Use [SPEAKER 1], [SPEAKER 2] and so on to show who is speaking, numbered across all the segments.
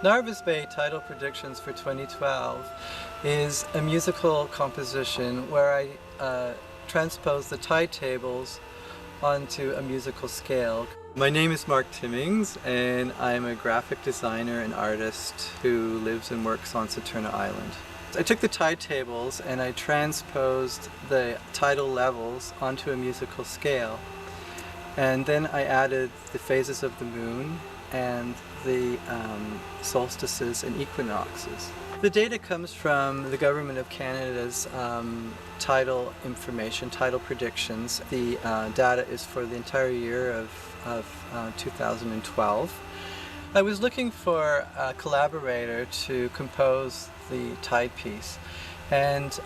[SPEAKER 1] Narvaez Bay Tidal Predictions for 2012 is a musical composition where I transpose the tide tables onto a musical scale. My name is Mark Timmings and I'm a graphic designer and artist who lives and works on Saturna Island. I took the tide tables and I transposed the tidal levels onto a musical scale, and then I added the phases of the moon and the solstices and equinoxes. The data comes from the Government of Canada's tidal information, tidal predictions. The data is for the entire year of 2012. I was looking for a collaborator to compose the tide piece, and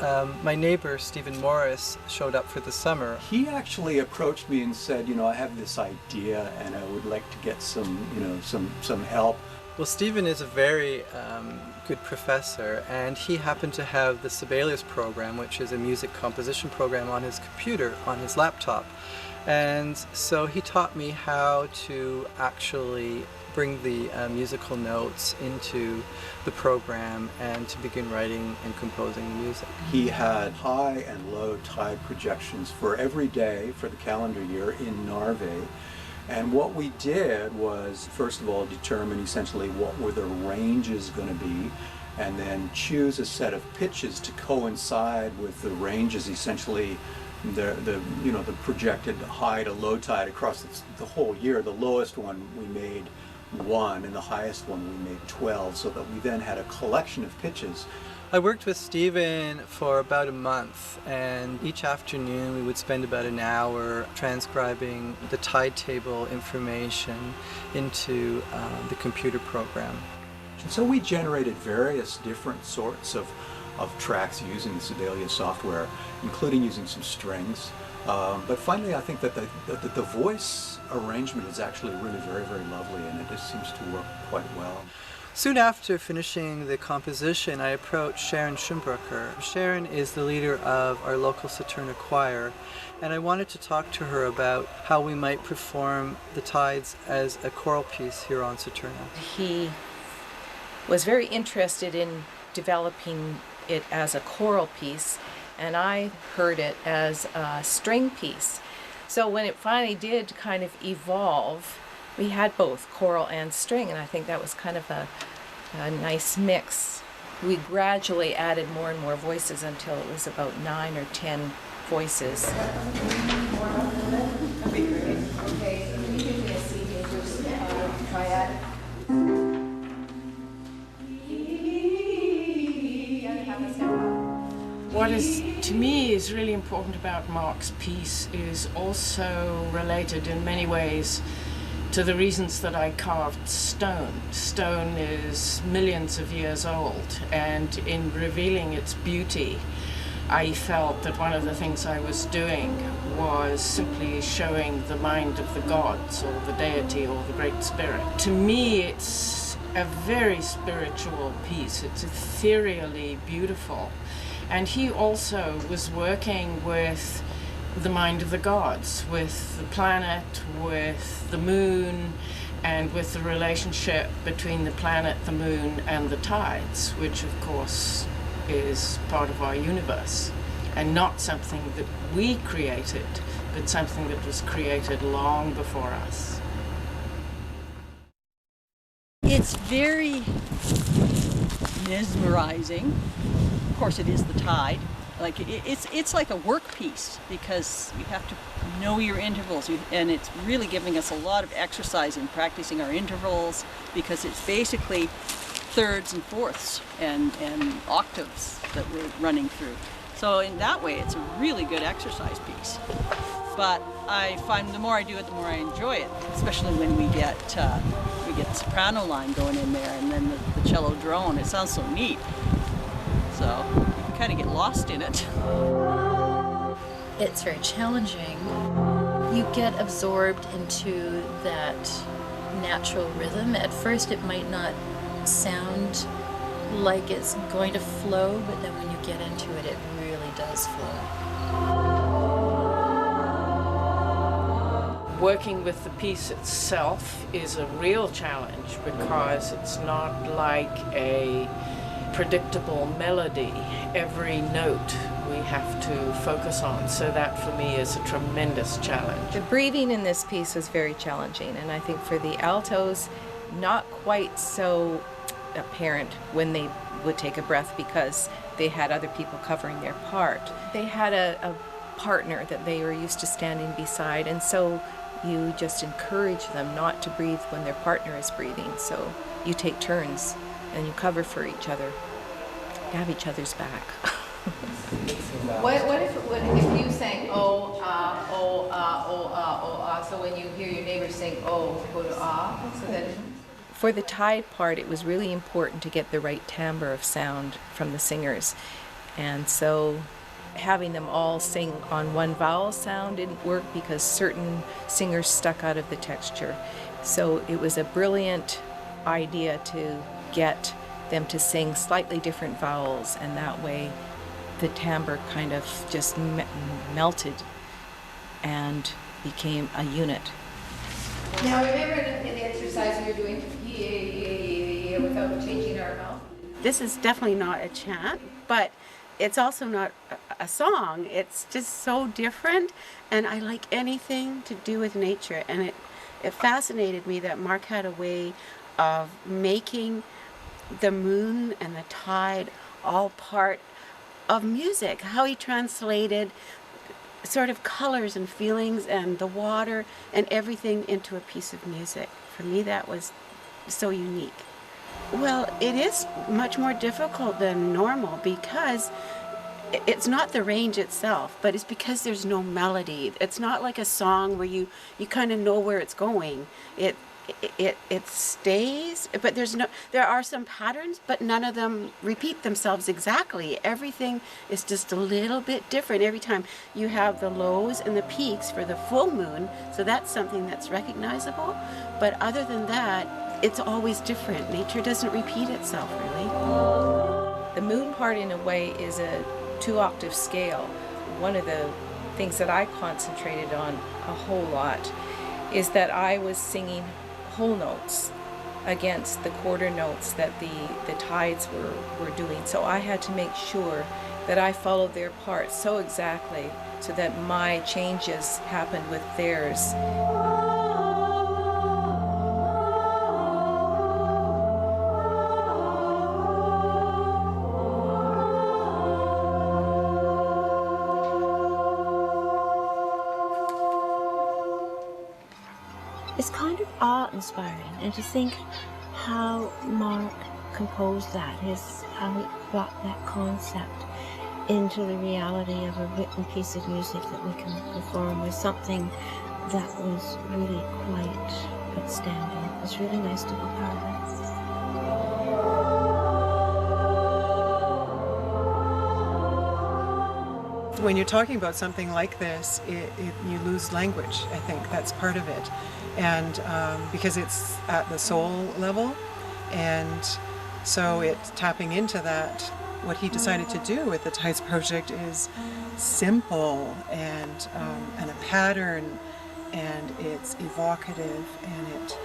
[SPEAKER 1] my neighbor Stephen Morris showed up for the summer.
[SPEAKER 2] He actually approached me and said, you know, I have this idea and I would like to get some, you know, some help.
[SPEAKER 1] Well, Stephen is a very good professor, and he happened to have the Sibelius program, which is a music composition program, on his computer, on his laptop. And so he taught me how to actually bring the musical notes into the program and to begin writing and composing the music.
[SPEAKER 2] He had high and low tide projections for every day for the calendar year in Narvaez. And what we did was, first of all, determine essentially what were the ranges going to be, and then choose a set of pitches to coincide with the ranges, essentially the projected high to low tide across the whole year. The lowest one we made 1 and the highest one we made 12, so that we then had a collection of pitches.
[SPEAKER 1] I worked with Stephen for about a month, and each afternoon we would spend about an hour transcribing the tide table information into the computer program.
[SPEAKER 2] So we generated various different sorts of tracks using the Sibelius software, including using some strings. But finally, I think that the voice arrangement is actually really very, very lovely, and it just seems to work quite well.
[SPEAKER 1] Soon after finishing the composition, I approached SHARON. SHARON is the leader of our local Saturna choir, and I wanted to talk to her about how we might perform the tides as a choral piece here on Saturna.
[SPEAKER 3] He was very interested in developing it as a choral piece, and I heard it as a string piece. So when it finally did kind of evolve, we had both choral and string, and I think that was kind of a nice mix. We gradually added more and more voices until it was about 9 or 10 voices. That'd be great. Okay, can you give me a C major triad?
[SPEAKER 4] What is, to me, is really important about Mark's piece is also related in many ways to the reasons that I carved stone. Stone is millions of years old, and in revealing its beauty, I felt that one of the things I was doing was simply showing the mind of the gods, or the deity, or the Great Spirit. To me, it's a very spiritual piece. It's ethereally beautiful. And he also was working with the mind of the gods, with the planet, with the moon, and with the relationship between the planet, the moon, and the tides, which of course is part of our universe, and not something that we created, but something that was created long before us.
[SPEAKER 5] It's very mesmerizing. Of course, it is the tide. Like it's like a work piece, because you have to know your intervals, and it's really giving us a lot of exercise in practicing our intervals, because it's basically thirds and fourths and octaves that we're running through. So in that way, it's a really good exercise piece. But I find the more I do it, the more I enjoy it, especially when we get soprano line going in there, and then the cello drone. It sounds so neat. So you can kind of get lost in it.
[SPEAKER 6] It's very challenging. You get absorbed into that natural rhythm. At first it might not sound like it's going to flow, but then when you get into it, it really does flow.
[SPEAKER 4] Working with the piece itself is a real challenge because it's not like a predictable melody. Every note we have to focus on, so that for me is a tremendous challenge.
[SPEAKER 3] The breathing in this piece was very challenging, and I think for the altos, not quite so apparent when they would take a breath because they had other people covering their part. They had a partner that they were used to standing beside, and so you just encourage them not to breathe when their partner is breathing. So you take turns and you cover for each other. You have each other's back.
[SPEAKER 7] What if you sang oh, oh, oh, so when you hear your neighbors sing oh, go to so then...
[SPEAKER 3] For the tide part, it was really important to get the right timbre of sound from the singers. And so having them all sing on one vowel sound didn't work because certain singers stuck out of the texture. So it was a brilliant idea to get them to sing slightly different vowels, and that way the timbre kind of just melted and became a unit.
[SPEAKER 7] Now remember in the exercise we were doing without changing our mouth?
[SPEAKER 8] This is definitely not a chant, but it's also not a song. It's just so different, and I like anything to do with nature, and it fascinated me that Mark had a way of making the moon and the tide all part of music, how he translated sort of colors and feelings and the water and everything into a piece of music. For me, that was so unique. Well, it is much more difficult than normal because it's not the range itself, but it's because there's no melody. It's not like a song where you kind of know where it's going. It stays, but there are some patterns, but none of them repeat themselves exactly. Everything is just a little bit different every time. You have the lows and the peaks for the full moon, so that's something that's recognizable. But other than that, it's always different. Nature doesn't repeat itself, really.
[SPEAKER 3] The moon part, in a way, is a 2-octave scale. One of the things that I concentrated on a whole lot is that I was singing whole notes against the quarter notes that the tides were doing. So I had to make sure that I followed their part so exactly so that my changes happened with theirs.
[SPEAKER 9] It's kind of awe-inspiring, and to think how Mark composed that, how he brought that concept into the reality of a written piece of music that we can perform with something that was really quite outstanding. It was really nice to be part of it.
[SPEAKER 10] When you're talking about something like this, you lose language. I think that's part of it, and because it's at the soul level, and so it's tapping into that. What he decided to do with the Tides project is simple and a pattern, and it's evocative, and it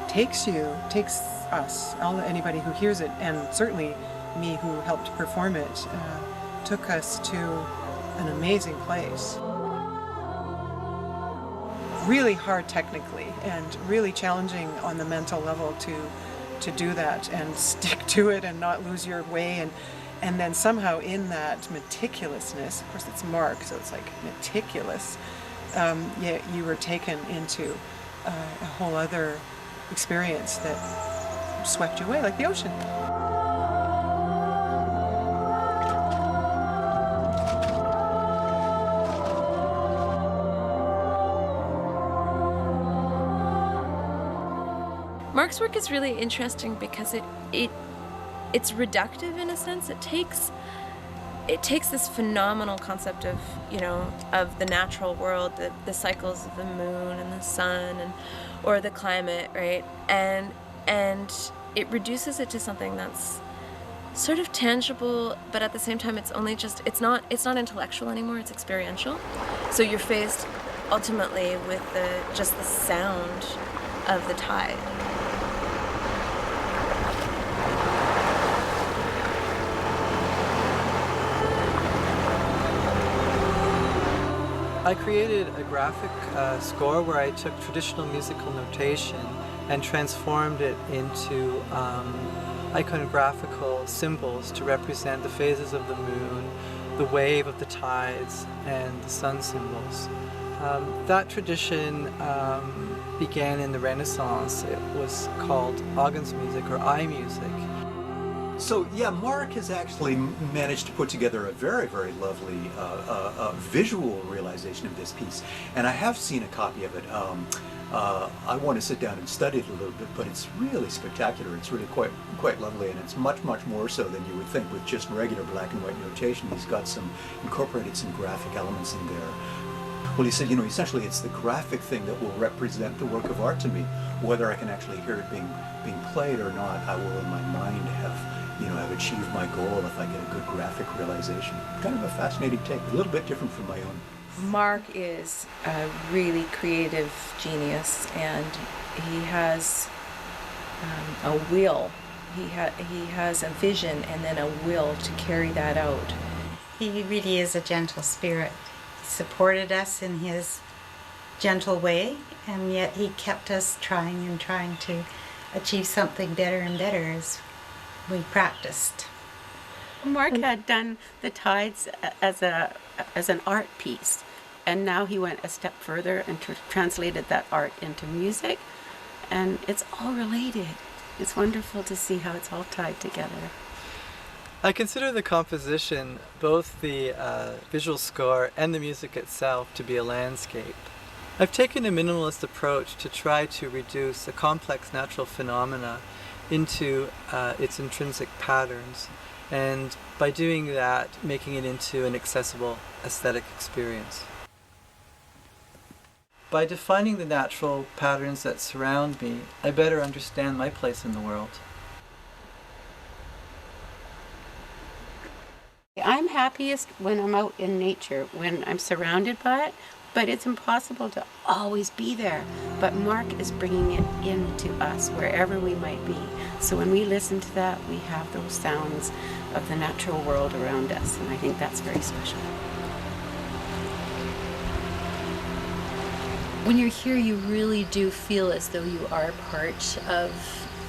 [SPEAKER 10] takes us, anybody who hears it, and certainly me who helped perform it. Took us to an amazing place. Really hard technically and really challenging on the mental level to do that and stick to it and not lose your way, and then somehow in that meticulousness, of course it's Mark, so it's like meticulous, you were taken into a whole other experience that swept you away like the ocean.
[SPEAKER 11] Mark's work is really interesting because it's reductive in a sense. It takes this phenomenal concept of, of the natural world, the cycles of the moon and the sun or the climate, right? And it reduces it to something that's sort of tangible, but at the same time it's not intellectual anymore, it's experiential. So you're faced ultimately with just the sound of the tide.
[SPEAKER 1] I created a graphic score where I took traditional musical notation and transformed it into iconographical symbols to represent the phases of the moon, the wave of the tides, and the sun symbols. That tradition began in the Renaissance. It was called Augensmusik or eye music.
[SPEAKER 2] So yeah, Mark has actually managed to put together a very, very lovely visual realization of this piece, and I have seen a copy of it. I want to sit down and study it a little bit, but it's really spectacular. It's really quite lovely, and it's much more so than you would think with just regular black and white notation. He's got incorporated some graphic elements in there. Well, he said, essentially it's the graphic thing that will represent the work of art to me. Whether I can actually hear it being played or not, I will in my mind have achieved my goal if I get a good graphic realization. Kind of a fascinating take, a little bit different from my own.
[SPEAKER 3] Mark is a really creative genius, and he has a will. He has a vision and then a will to carry that out.
[SPEAKER 12] He really is a gentle spirit. He supported us in his gentle way, and yet he kept us trying to achieve something better and better as we practiced.
[SPEAKER 8] Mark had done the tides as an art piece, and now he went a step further and translated that art into music, and it's all related. It's wonderful to see how it's all tied together.
[SPEAKER 1] I consider the composition, both the visual score and the music itself, to be a landscape. I've taken a minimalist approach to try to reduce a complex natural phenomena into its intrinsic patterns, and by doing that, making it into an accessible aesthetic experience. By defining the natural patterns that surround me, I better understand my place in the world.
[SPEAKER 8] I'm happiest when I'm out in nature, when I'm surrounded by it, but it's impossible to always be there. But Mark is bringing it into us, wherever we might be. So when we listen to that, we have those sounds of the natural world around us, and I think that's very special.
[SPEAKER 6] When you're here, you really do feel as though you are part of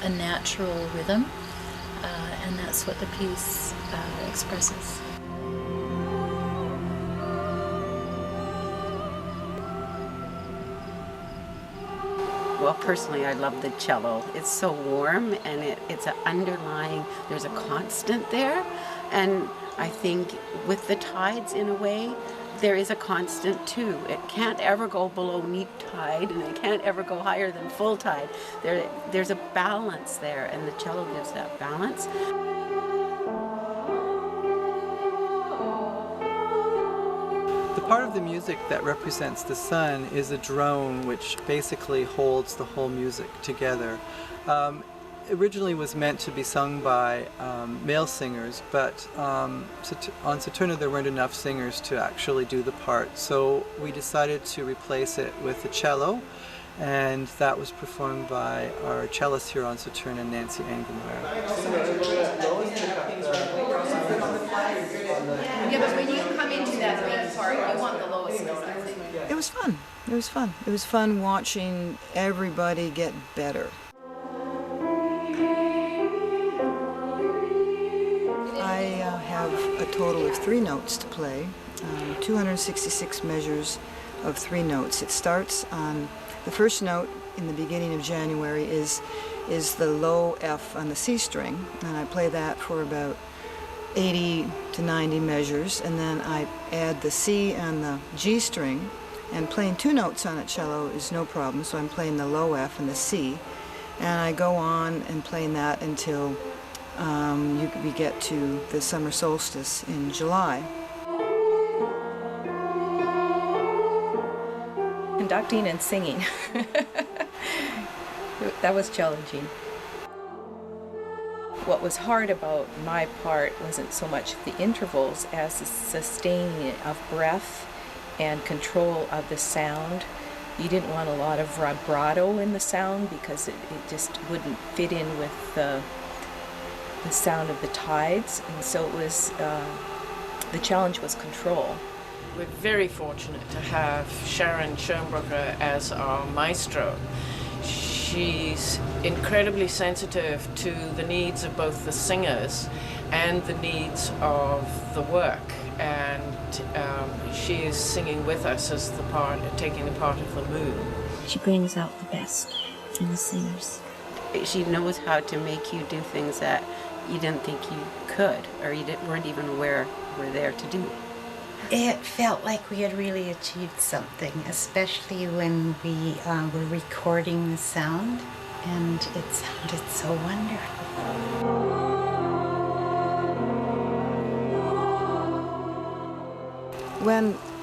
[SPEAKER 6] a natural rhythm, and that's what the piece expresses.
[SPEAKER 8] Well, personally, I love the cello. It's so warm, and it's an underlying, there's a constant there. And I think with the tides, in a way, there is a constant too. It can't ever go below neap tide, and it can't ever go higher than full tide. There's a balance there, and the cello gives that balance.
[SPEAKER 1] The part of the music that represents the sun is a drone, which basically holds the whole music together. Originally was meant to be sung by male singers, but on Saturna there weren't enough singers to actually do the part, so we decided to replace it with the cello, and that was performed by our cellist here on Saturna, Nancy ANGERMEYER.
[SPEAKER 7] Yeah, but when you come into that main part, you want the lowest note, I think.
[SPEAKER 13] It was fun. It was fun. It was fun watching everybody get better. I have a total of 3 notes to play, 266 measures of 3 notes. It starts on the first note in the beginning of January is the low F on the C string, and I play that for about 80 to 90 measures, and then I add the C on the G string, and playing 2 notes on a cello is no problem, so I'm playing the low F and the C, and I go on and playing that until we get to the summer solstice in July.
[SPEAKER 3] Conducting and singing. That was challenging. What was hard about my part wasn't so much the intervals as the sustaining of breath and control of the sound. You didn't want a lot of vibrato in the sound because it just wouldn't fit in with the sound of the tides, and so it was, the challenge was control.
[SPEAKER 4] We're very fortunate to have SHARON SCHERMBRUCKER as our maestro. She's incredibly sensitive to the needs of both the singers and the needs of the work, and she is singing with us as taking the part of the moon.
[SPEAKER 9] She brings out the best in the singers.
[SPEAKER 8] She knows how to make you do things that you didn't think you could, or you weren't even aware were there to do.
[SPEAKER 12] It felt like we had really achieved something, especially when we were recording the sound, and it sounded so wonderful.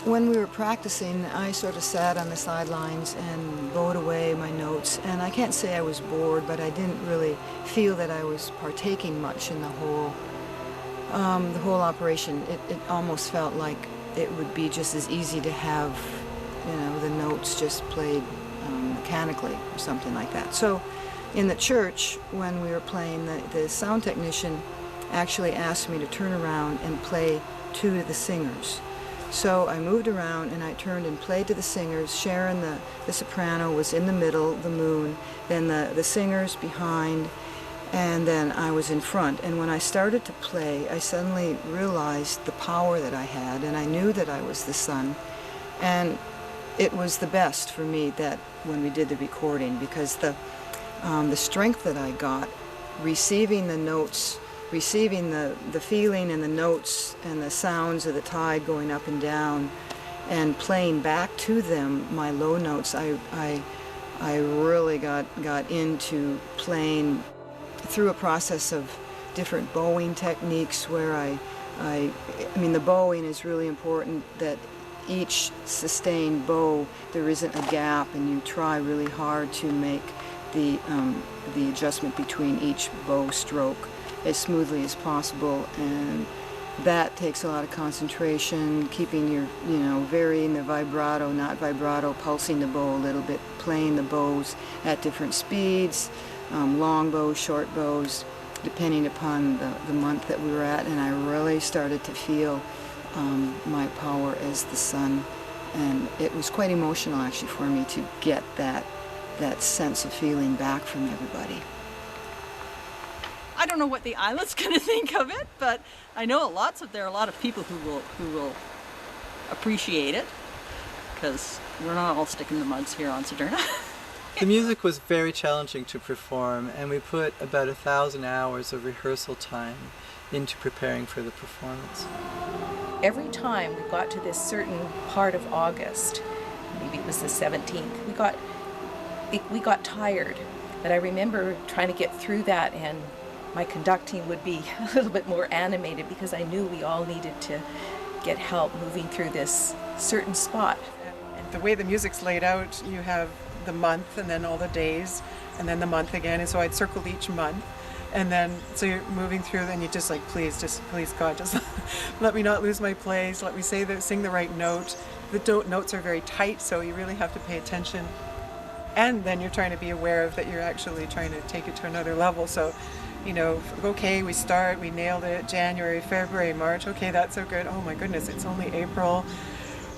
[SPEAKER 12] When we were practicing, I sort of sat on the sidelines and bowed away my notes, and I can't say I was bored, but I didn't really feel that I was partaking much in the whole operation. It almost felt like it would be just as easy to have, the notes just played mechanically or something like that. So in the church, when we were playing, the sound technician actually asked me to turn around and play to the singers. So I moved around and I turned and played to the singers. SHARON, the soprano, was in the middle, the moon, then the singers behind, and then I was in front. And when I started to play, I suddenly realized the power that I had, and I knew that I was the sun. And it was the best for me that when we did the recording, because the strength that I got, receiving the notes, receiving the feeling and the notes and the sounds of the tide going up and down, and playing back to them my low notes, I really got into playing through a process of different bowing techniques where I mean the bowing is really important, that each sustained bow there isn't a gap, and you try really hard to make the adjustment between each bow stroke as smoothly as possible, and that takes a lot of concentration, keeping your, varying the vibrato, not vibrato, pulsing the bow a little bit, playing the bows at different speeds, long bows, short bows, depending upon the month that we were at, and I really started to feel my power as the sun, and it was quite emotional actually for me to get that sense of feeling back from everybody.
[SPEAKER 5] I don't know what the island's going to think of it, but I know there are a lot of people who will appreciate it, because we're not all sticking the muds here on Sedona.
[SPEAKER 1] The music was very challenging to perform, and we put about 1,000 hours of rehearsal time into preparing for the performance.
[SPEAKER 3] Every time we got to this certain part of August, maybe it was the 17th, we got tired. But I remember trying to get through that, and my conducting would be a little bit more animated because I knew we all needed to get help moving through this certain spot.
[SPEAKER 10] The way the music's laid out, you have the month and then all the days and then the month again, and so I'd circled each month, and then so you're moving through and you just like, please God, just let me not lose my place, let me sing the right note. The notes are very tight, so you really have to pay attention, and then you're trying to be aware of that you're actually trying to take it to another level. So okay, we nailed it, January, February, March, okay, that's so good, oh my goodness, it's only April,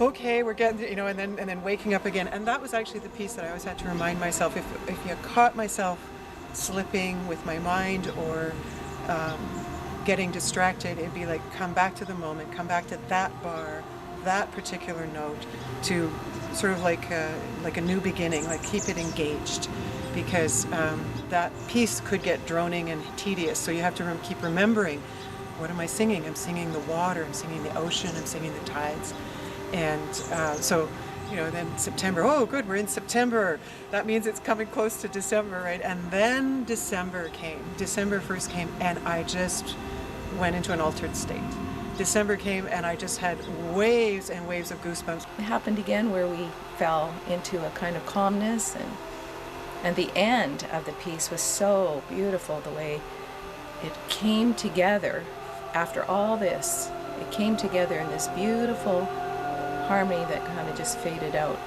[SPEAKER 10] okay, we're getting, and then waking up again. And that was actually the piece that I always had to remind myself, if you caught myself slipping with my mind or getting distracted, it'd be like, come back to the moment, come back to that bar, that particular note, to sort of like a new beginning, like keep it engaged, because that piece could get droning and tedious, so you have to keep remembering, what am I singing? I'm singing the water, I'm singing the ocean, I'm singing the tides. And so, then September, oh good, we're in September, that means it's coming close to December, right? And then December 1st came, and I just went into an altered state. December came, and I just had waves and waves of goosebumps.
[SPEAKER 3] It happened again where we fell into a kind of calmness, and the end of the piece was so beautiful, the way it came together after all this. It came together in this beautiful harmony that kind of just faded out.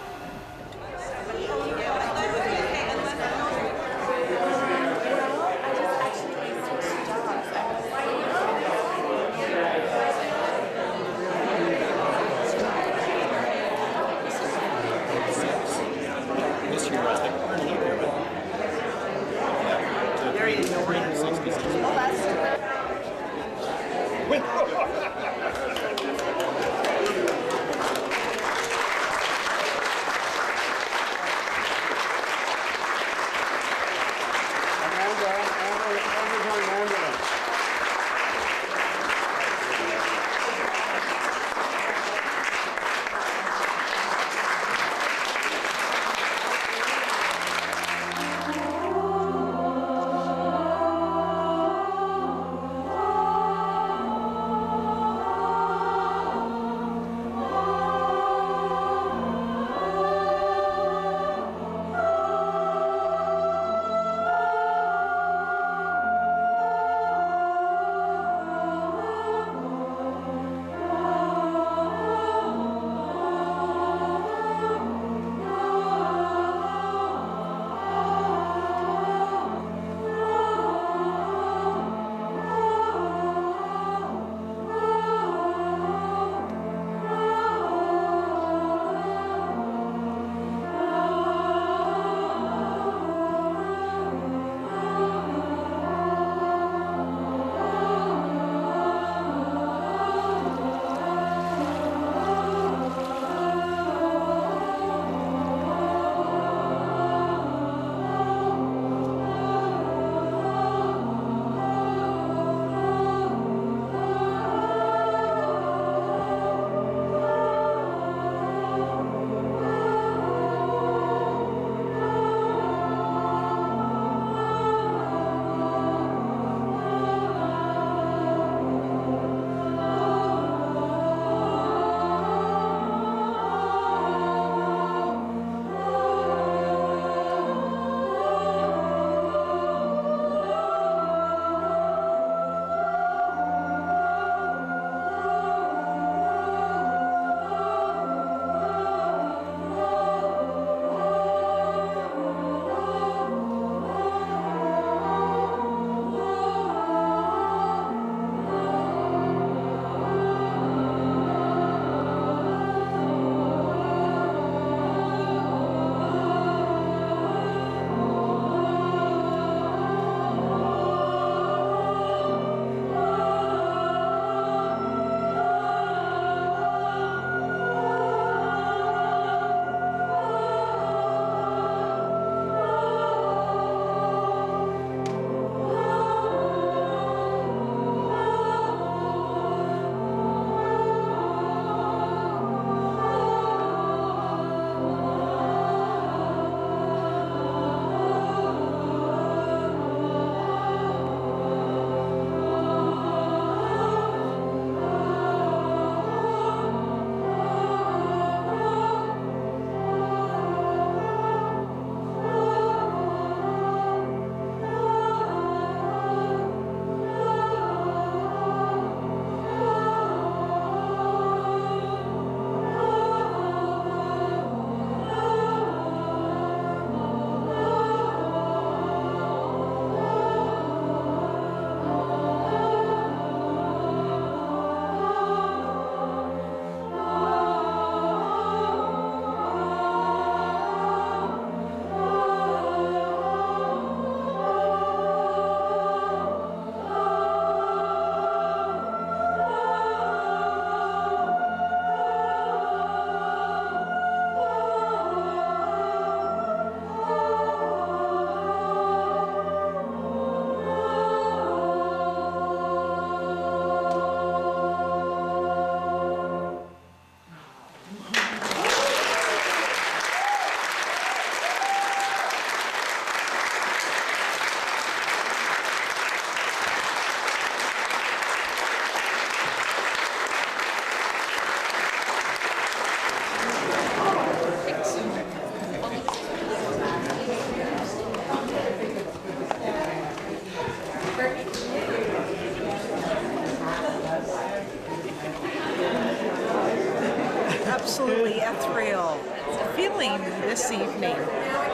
[SPEAKER 14] absolutely a thrill, a feeling this evening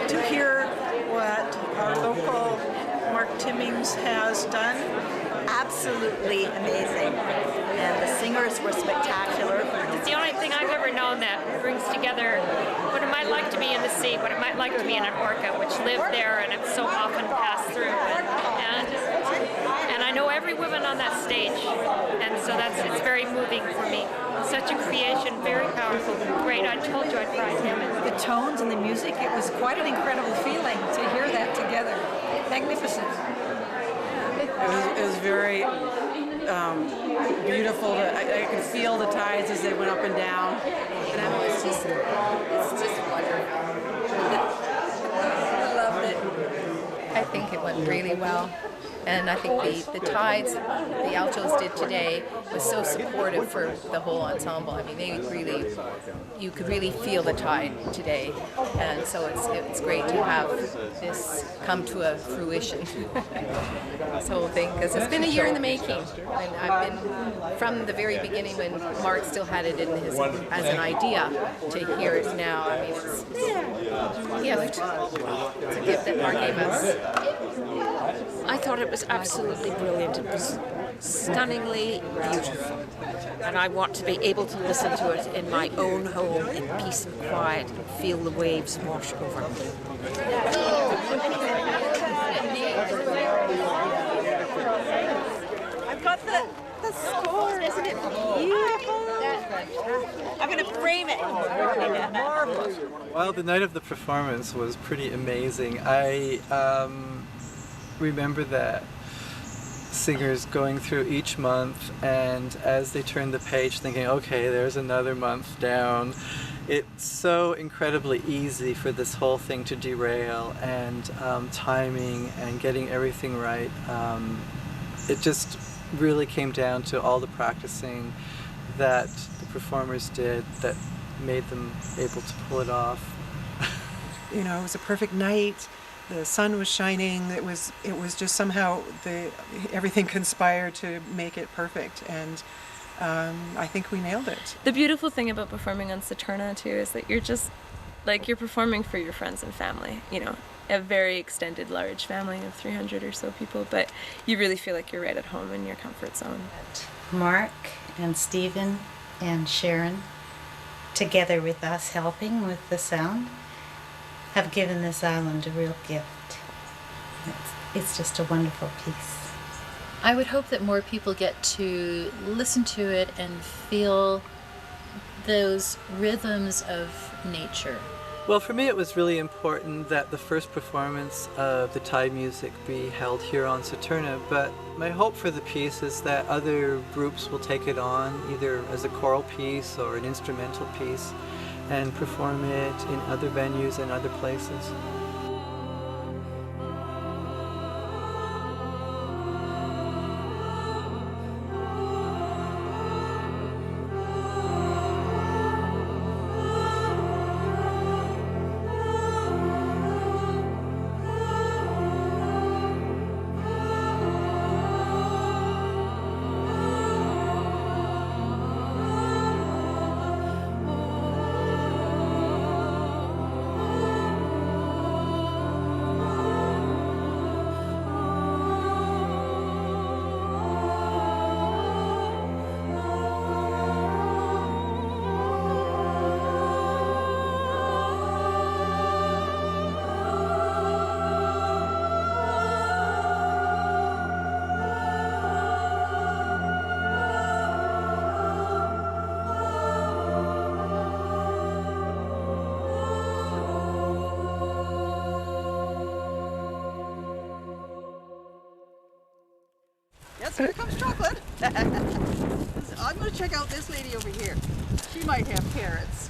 [SPEAKER 14] to hear what our local Mark Timmings has done.
[SPEAKER 15] Absolutely amazing. And the singers were spectacular.
[SPEAKER 16] It's the only thing I've ever known that brings together what it might like to be in the sea, what it might like to be in an orca, which live there and have so often passed through. And I know every woman on that stage, and so it's very moving for me. Such a creation, very powerful, great. I told you I'd cry, damn it.
[SPEAKER 14] The tones and the music, it was quite an incredible feeling to hear that together. Magnificent.
[SPEAKER 17] It was very beautiful. I could feel the tides as they went up and down. And it's just wonderful.
[SPEAKER 3] I loved it. I think it went really well. And I think the tides the altos did today was so supportive for the whole ensemble. I mean, you could really feel the tide today. And so it's great to have this come to a fruition, this whole thing, because it's been a year in the making. And I've been, from the very beginning when Mark still had it in as an idea, to hear it now. I mean, it's a gift. It's a gift that Mark gave us.
[SPEAKER 18] I thought it was absolutely brilliant. It was stunningly beautiful. And I want to be able to listen to it in my own home in peace and quiet and feel the waves wash over me.
[SPEAKER 14] I've got the score. Isn't it beautiful? I'm going to frame it. Marvelous.
[SPEAKER 1] Well, the night of the performance was pretty amazing. I remember that singers going through each month, and as they turned the page thinking, okay, there's another month down. It's so incredibly easy for this whole thing to derail, and timing and getting everything right. It just really came down to all the practicing that the performers did that made them able to pull it off.
[SPEAKER 10] You know, it was a perfect night. The sun was shining. It was just somehow everything conspired to make it perfect, and I think we nailed it.
[SPEAKER 11] The beautiful thing about performing on Saturna too is that you're just you're performing for your friends and family. You know, a very extended, large family of 300 or so people, but you really feel like you're right at home in your comfort zone.
[SPEAKER 12] Mark and Stephen and Sharon, together with us helping with the sound, have given this island a real gift. It's just a wonderful piece.
[SPEAKER 6] I would hope that more people get to listen to it and feel those rhythms of nature.
[SPEAKER 1] Well, for me it was really important that the first performance of the Thai music be held here on Saturna, but my hope for the piece is that other groups will take it on, either as a choral piece or an instrumental piece, and perform it in other venues and other places.
[SPEAKER 5] Yes, here comes chocolate. I'm going to check out this lady over here. She might have carrots.